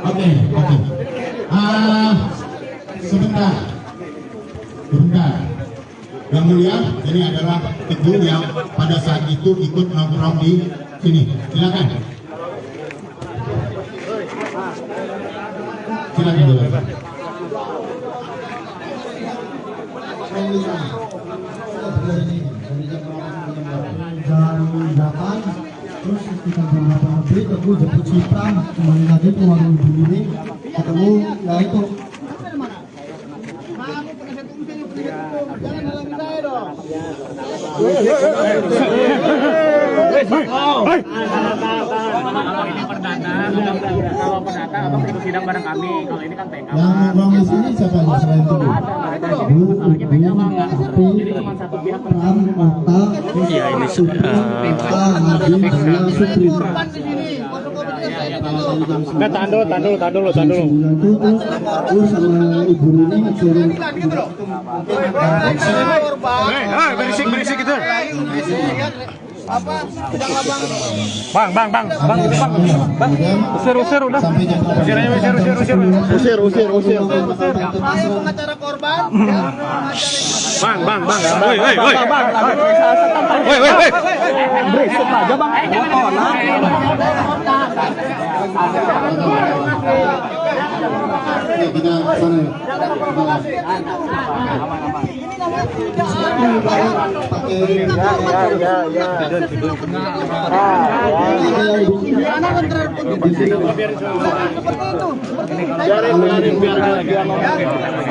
Oke. Sebentar. Yang mulia, ini adalah Teguh yang pada saat itu ikut nongkrong di sini. Silakan. Dulu. Jam 8 terus sekitar jam 8 lebih Teguh jemput Cipram kembali lagi ke warung Ibu Nining, ketemu ya itu.
Ini perdata, kalau perdata abang ikut sidang bareng kami. Kalau ini kan PK.
Yang nongkrong di sini siapa aja selain Teguh?
Jadi cuma satu pihak.
Pram, Mata,
Ya, ini
Tahan dulu.
Terus sama Ibu Nining suruh
Berisik gitu. Apa? Bang. Usir udah. Usir. Saya pengacara korban. Bang. Woi. Berisik aja, Bang.
kita sana.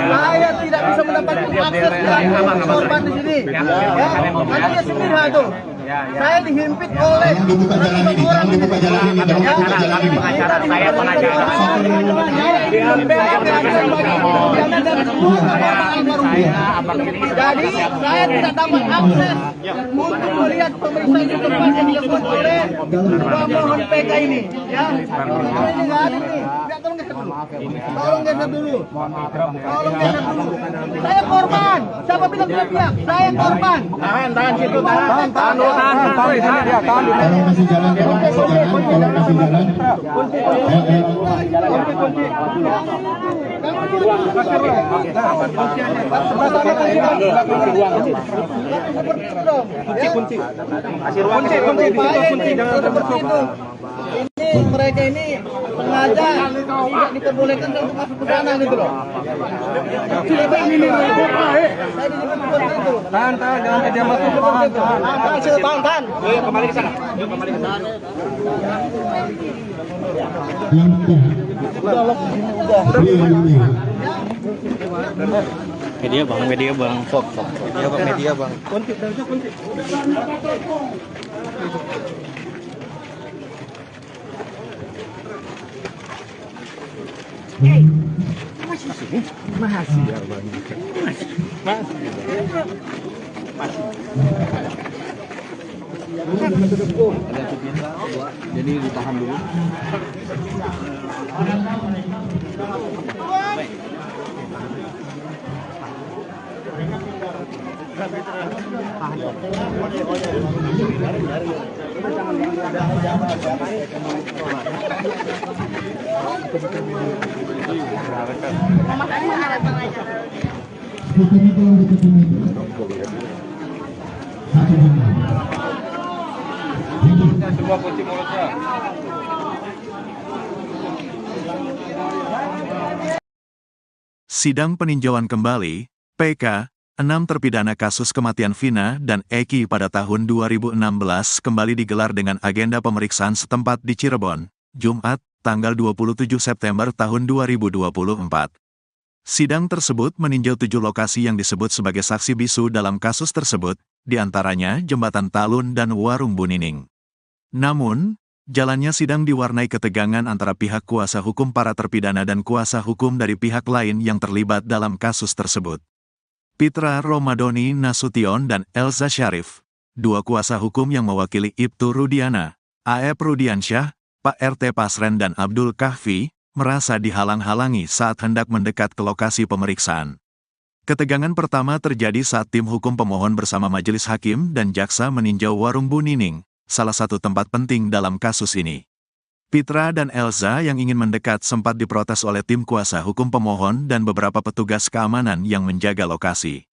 Saya tidak bisa mendapatkan akses ke korban di sini. Nanti sendiri itu. Saya dihimpit oleh
Dibuka jalan ini.
Pengacara saya pengacara.
Jadi saya tidak dapat akses untuk melihat pemeriksaan setempat yang dilakukan oleh pemohon PK ini. Ya, ini nggak ada nih. Tolong geser dulu. Saya korban. Siapa bilang teriak? Saya korban.
Tahan situ, tahan.
Tolong kasih jalan.
Kunci. Kasih ruang. Kunci. Jangan seperti itu.
Ini mereka ini sengaja tidak diperbolehkan untuk masuk ke sana gitu loh. Saya diperbolehkan itu.
Tahan, jangan dia masuk. Tahan. Yuk kembali ke sana.
Yang udah.
Media bang, media bang. Media bang, media bang.
Jadi ditahan dulu.
Hukum itu hukum itu. Satu bintang.
Semua kunci mulutnya.
Sidang peninjauan kembali, PK, 6 terpidana kasus kematian Vina dan Eki pada tahun 2016 kembali digelar dengan agenda pemeriksaan setempat di Cirebon, Jumat, tanggal 27 September tahun 2024. Sidang tersebut meninjau 7 lokasi yang disebut sebagai saksi bisu dalam kasus tersebut, diantaranya Jembatan Talun dan Warung Bunining. Namun, jalannya sidang diwarnai ketegangan antara pihak kuasa hukum para terpidana dan kuasa hukum dari pihak lain yang terlibat dalam kasus tersebut. Pitra Romadoni Nasution dan Elza Syarif, 2 kuasa hukum yang mewakili Ibtu Rudiana, A.F. Rudiansyah, Pak RT Pasren dan Abdul Kahfi, merasa dihalang-halangi saat hendak mendekat ke lokasi pemeriksaan. Ketegangan pertama terjadi saat tim hukum pemohon bersama majelis hakim dan jaksa meninjau Warung Bunining, salah satu tempat penting dalam kasus ini. Pitra dan Elza yang ingin mendekat sempat diprotes oleh tim kuasa hukum pemohon dan beberapa petugas keamanan yang menjaga lokasi.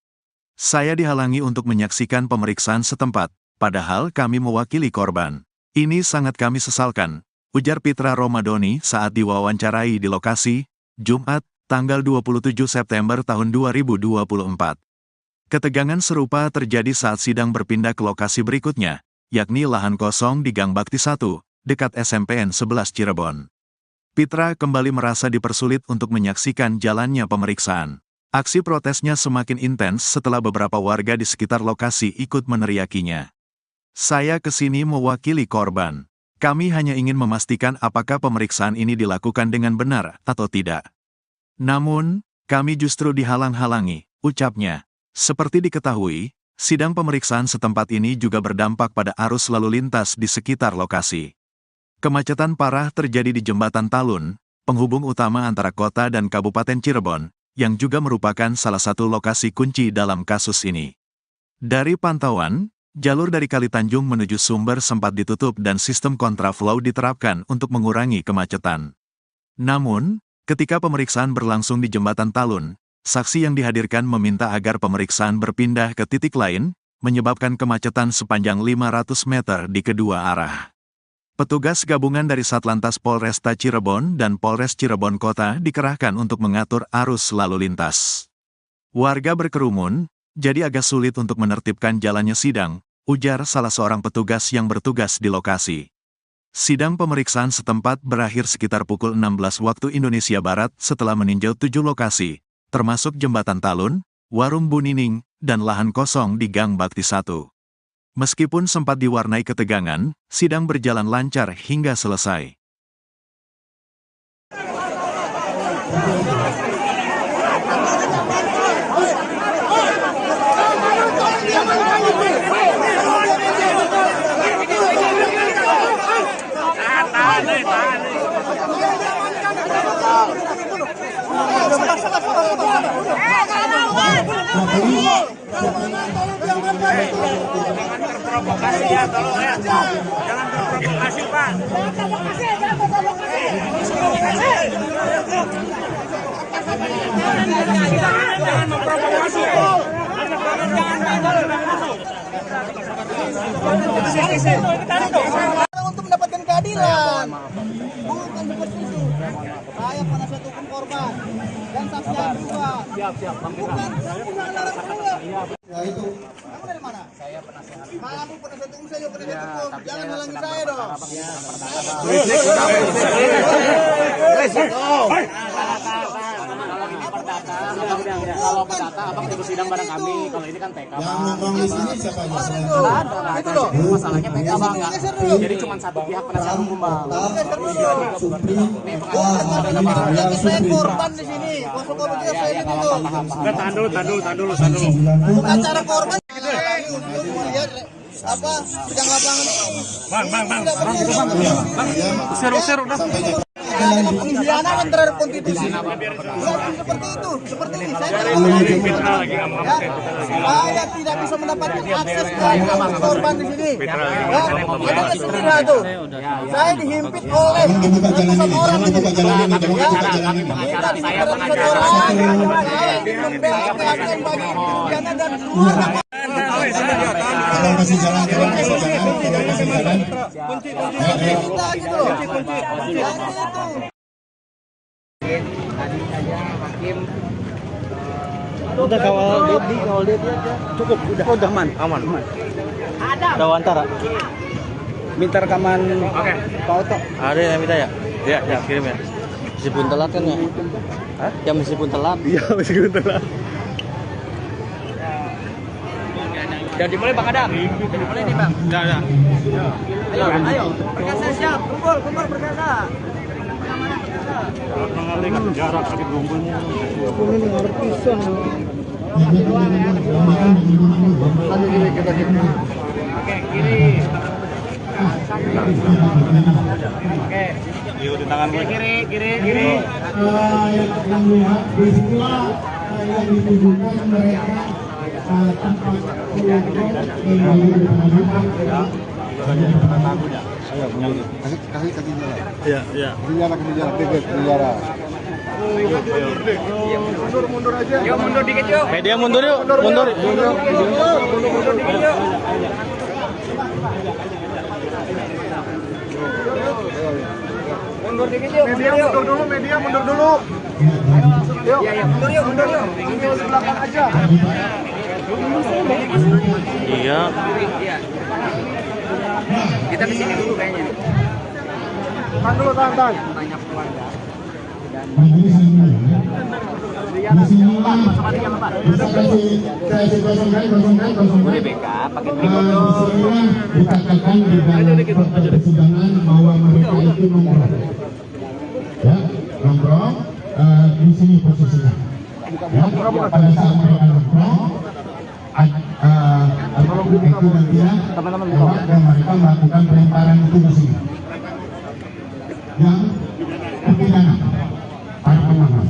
Saya dihalangi untuk menyaksikan pemeriksaan setempat, padahal kami mewakili korban. Ini sangat kami sesalkan, ujar Pitra Romadoni saat diwawancarai di lokasi, Jumat, tanggal 27 September tahun 2024. Ketegangan serupa terjadi saat sidang berpindah ke lokasi berikutnya, yakni lahan kosong di Gang Bakti 1, dekat SMPN 11 Cirebon. Pitra kembali merasa dipersulit untuk menyaksikan jalannya pemeriksaan. Aksi protesnya semakin intens setelah beberapa warga di sekitar lokasi ikut meneriakinya. Saya kesini mewakili korban. Kami hanya ingin memastikan apakah pemeriksaan ini dilakukan dengan benar atau tidak. Namun, kami justru dihalang-halangi, ucapnya. Seperti diketahui, sidang pemeriksaan setempat ini juga berdampak pada arus lalu lintas di sekitar lokasi. Kemacetan parah terjadi di Jembatan Talun, penghubung utama antara kota dan Kabupaten Cirebon, yang juga merupakan salah satu lokasi kunci dalam kasus ini. Dari pantauan, jalur dari Kali Tanjung menuju Sumber sempat ditutup dan sistem kontraflow diterapkan untuk mengurangi kemacetan. Namun, ketika pemeriksaan berlangsung di Jembatan Talun, saksi yang dihadirkan meminta agar pemeriksaan berpindah ke titik lain, menyebabkan kemacetan sepanjang 500 meter di kedua arah. Petugas gabungan dari Satlantas Polresta Cirebon dan Polres Cirebon Kota dikerahkan untuk mengatur arus lalu lintas. Warga berkerumun, jadi agak sulit untuk menertibkan jalannya sidang, ujar salah seorang petugas yang bertugas di lokasi. Sidang pemeriksaan setempat berakhir sekitar pukul 16 waktu Indonesia Barat setelah meninjau 7 lokasi, termasuk Jembatan Talun, Warung Bunining, dan lahan kosong di Gang Bakti 1. Meskipun sempat diwarnai ketegangan, sidang berjalan lancar hingga selesai.
Jangan terprovokasi ya, tolong ya. Jangan terprovokasi, Pak. Jangan memprovokasi.
Untuk mendapatkan keadilan, bukan seperti itu. Saya penasihat hukum korban dan saksian juga. Bukan melarang saya. Ya itu. Kamu dari mana? Saya penasihat. Kamu penasihat hukum, saya penasihat hukum. Jangan halangi saya dong.
Kalau perdata, sidang bareng kami. Kalau ini kan TK.
Yang nongkrong di sini siapa aja?
Itu loh. Masalahnya TK bang. Jadi cuma satu pihak penasihat hukum bang.
Supri,
Saya korban di sini. Kuasa korban kita saya itu.
Tahan dulu.
Bukan cara korban. Untuk melihat apa sedang lapangan.
Seru udah.
Pengkhianatan terhadap konstitusi. Bukan seperti itu. Seperti ini. Saya tidak bisa mendapatkan akses ke korban di sini. Ada kesedihan tuh. Saya dihimpit oleh ratusan orang.
buka jalan ini,
Kita dihimpit ratusan orang. Saya membela keadilan bagi pidana dan keluarga.
Tolong kasih jalan, tolong kasih jalan.
Kita gitu loh. Yang itu.
Tadi saja hakim
Udah kawal dia aja. Cukup, udah aman. Ada wawancara.
Minta rekaman Pak Oto.
Ada yang minta ya? Ya, kirim ya. Meskipun telat kan ya? Hah? Ya meskipun telat.
Iya, meskipun telat.
udah dimulai Bang Adam. Udah dimulai nih Bang.
Udah.
Ayo. Perkasa siap. Kumpul perkasa.
Mengalihkan jarak sakit bumbulnya. Ikuti tangan gue. Kiri.
Yang melihat peristiwa yang ditujukan mereka tempat
Iya.
Mundur aja.
Yuk mundur dikit yuk.
Media mundur yuk. Mundur.
Mundur dikit yuk. Mundur dikit yuk.
Media mundur dulu.
Iya, mundur yuk.
Mundur di belakang aja.
Iya.
Kita di sini dulu kayaknya.
Tahan dulu.
Banyak keluarga. BK pakai
dikatakan di dalam persidangan bahwa mereka itu nongkrong. Ya, nongkrong di sini posisinya. Ya, pada saat mereka nongkrong, itu nantinya dan mereka melakukan pelemparan itu di sini. Yang terpidana, para pemohon,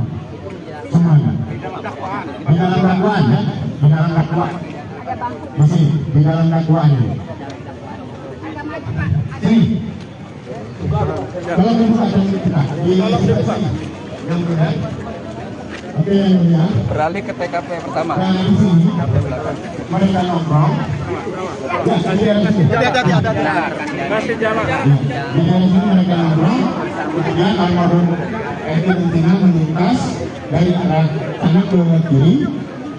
semuanya. Di dalam dakwaan ya, di dalam dakwaan. Masih di dalam dakwaan ini. Sini. Kalau dibuka kita, yang mulia. Oke, yang mulia.
Beralih ke TKP pertama.
Nah, di sini mereka nongkrong. Ya, hati-hati.
Kasih jalan.
Di dalam sini mereka nongkrong. Kemudian almarhum itu intinya melintas dari arah sana ke kiri.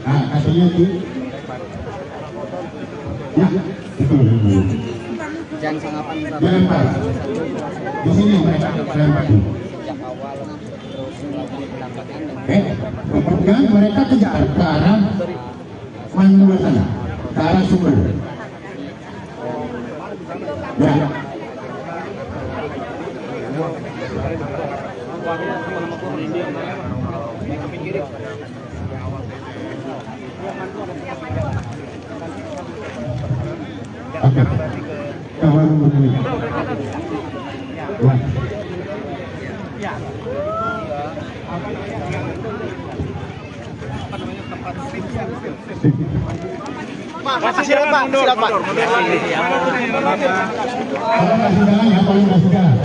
Nah, katanya di ya, itu dulu.
jangan sangapan
Dilempar. Di sini mereka dilempar.
sejak awal terus melakukan pendapatan dan
Kemudian mereka kejar ke arah mana sana, ke arah sumber. Ya. Oke. Kawan begini. Ya.
Silakan mundur.
Kalau masih jalan ya, kalau masih jalan.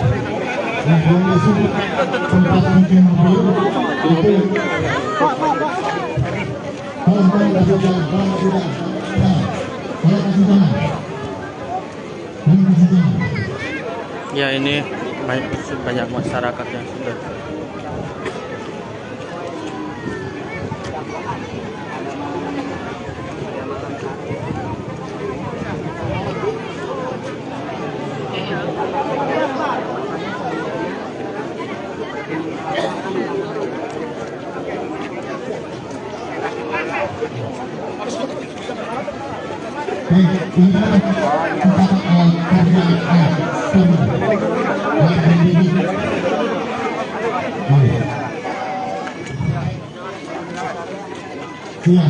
Nah, kalau masih tempat mungkin mobil itu. Kalau masih jalan, kalau masih jalan. Kalau masih jalan.
Ya ini banyak masyarakat yang sudah.
Iya.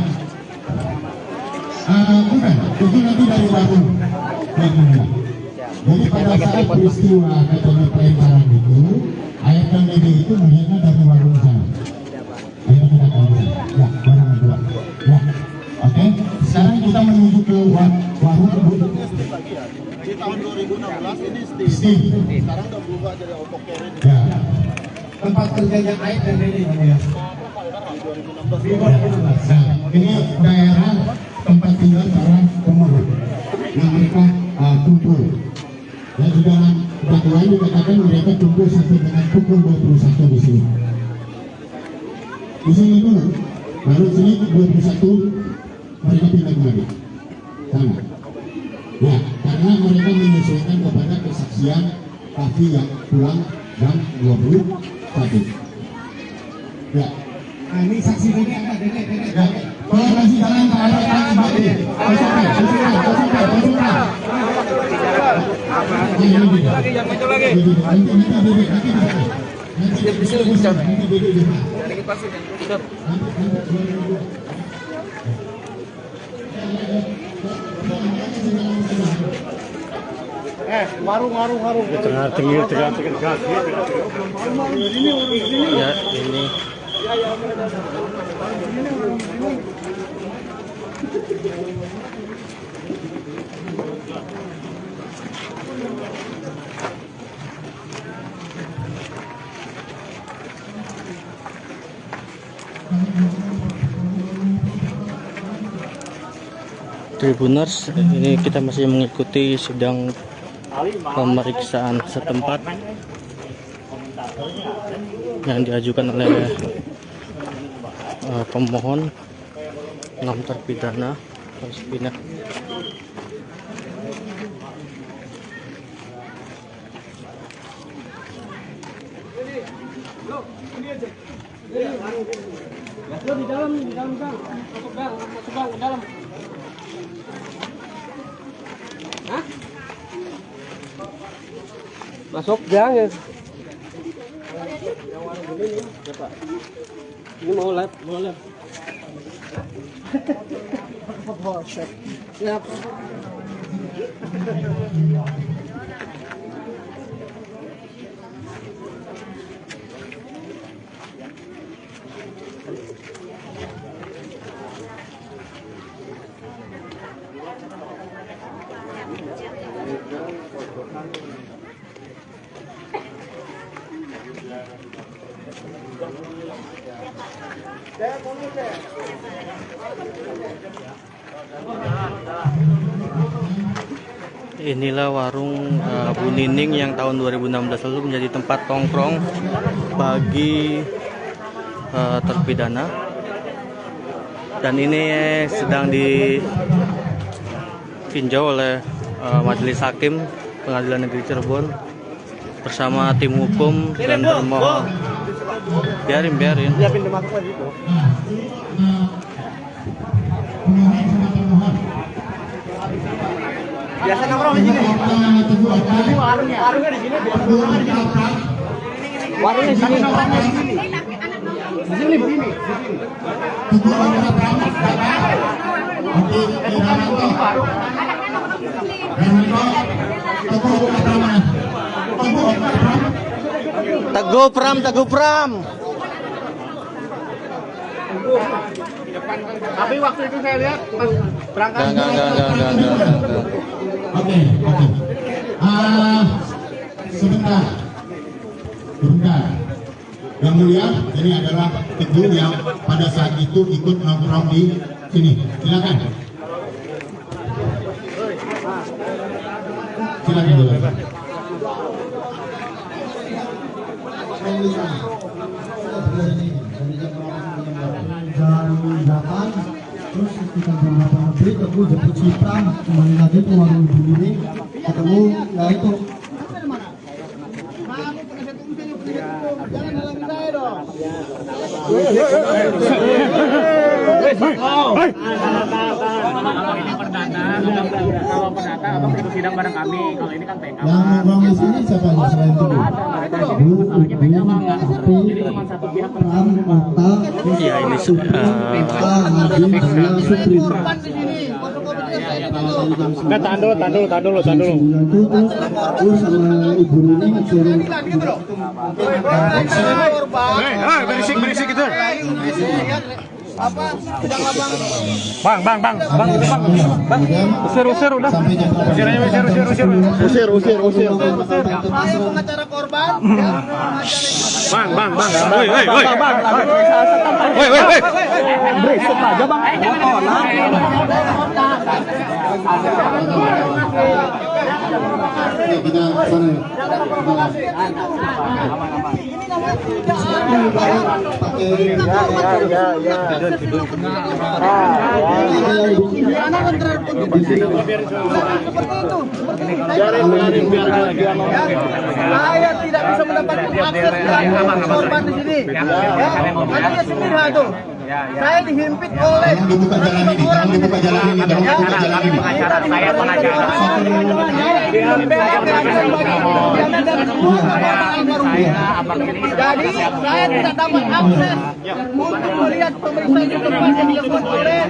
Bukan, itu nanti dari warung. Jadi pada saat peristiwa katanya pelemparan itu, ayah dan dede itu melihatnya dari warung sana. Ayah kita tahu ya, warung dua. Ya, oke. Sekarang kita menuju ke warung
Di tahun 2016 ini
Steve.
sekarang udah berubah jadi auto carry.
Ya. Tempat kerjanya ayah dan dede ya. Nah, ini daerah tempat tinggal para pemurut yang mereka kumpul. Dan di dalam dakwaan dikatakan mereka kumpul sampai dengan pukul 21 di sini. Di sini dulu, baru sini 21 mereka pindah kembali. Sama. Ya, karena mereka menyesuaikan kepada kesaksian Kafi yang pulang jam 21. Ya. Nah, ini saksi ini apa? Dedek. Ya. Kalau masih jalan ke arah kanan berarti.
Warung.
Ya, ini Tribuners, ini kita masih mengikuti sidang pemeriksaan setempat yang diajukan oleh pemohon 6 terpidana Palestina.
Di dalam gang. Masuk gang ke dalam. Hah? Masuk gang ya. Ini mau live. Siap.
Inilah warung Bu Nining yang tahun 2016 lalu menjadi tempat tongkrong bagi terpidana, dan ini sedang ditinjau oleh Majelis Hakim Pengadilan Negeri Cirebon bersama tim hukum dan termohon. Biarin.
Biasa nongkrong di sini. Ini warungnya di sini. Warungnya di sini, nongkrongnya di sini. Di sini.
Teguh Pram.
Tapi waktu itu saya lihat pas berangkat.
Enggak.
Oke. Sebentar. Yang mulia, ini adalah Teguh yang pada saat itu ikut nongkrong di sini. Silakan. Dulu.
Jam 8 terus sekitar jam 8 lebih Teguh jemput Cipran kembali lagi ke warung Ibu Nining, ketemu ya itu. Jangan halangin saya dong.
ini perdata, kalau perdata abang ikut sidang bareng kami. Kalau ini kan PK.
Yang membangun sini siapa selain itu?
Masalahnya PK bang, jadi cuma satu pihak.
Ya ini
Korban di sini. Korban itu saya dulu.
Tahan dulu.
Sama ibu ini suruh
Gitu loh. Korban.
Berisik gitu.
Apa? Sedang abang.
Bang, itu bang. Usir udah.
sampai jam berapa?
Usir.
Saya pengacara korban. Ya.
Bang. Berisik aja bang.
Oke, kita sana.
Saya tidak bisa mendapatkan akses ke korban di sini. Ya, ada dia sendiri tuh. Saya dihimpit oleh
Tolong dibuka jalan ini, tolong dibuka jalan ini, tolong dibuka jalan ini.
Saya pengacara.
Jadi saya tidak dapat akses untuk melihat pemeriksaan tempat yang dilakukan oleh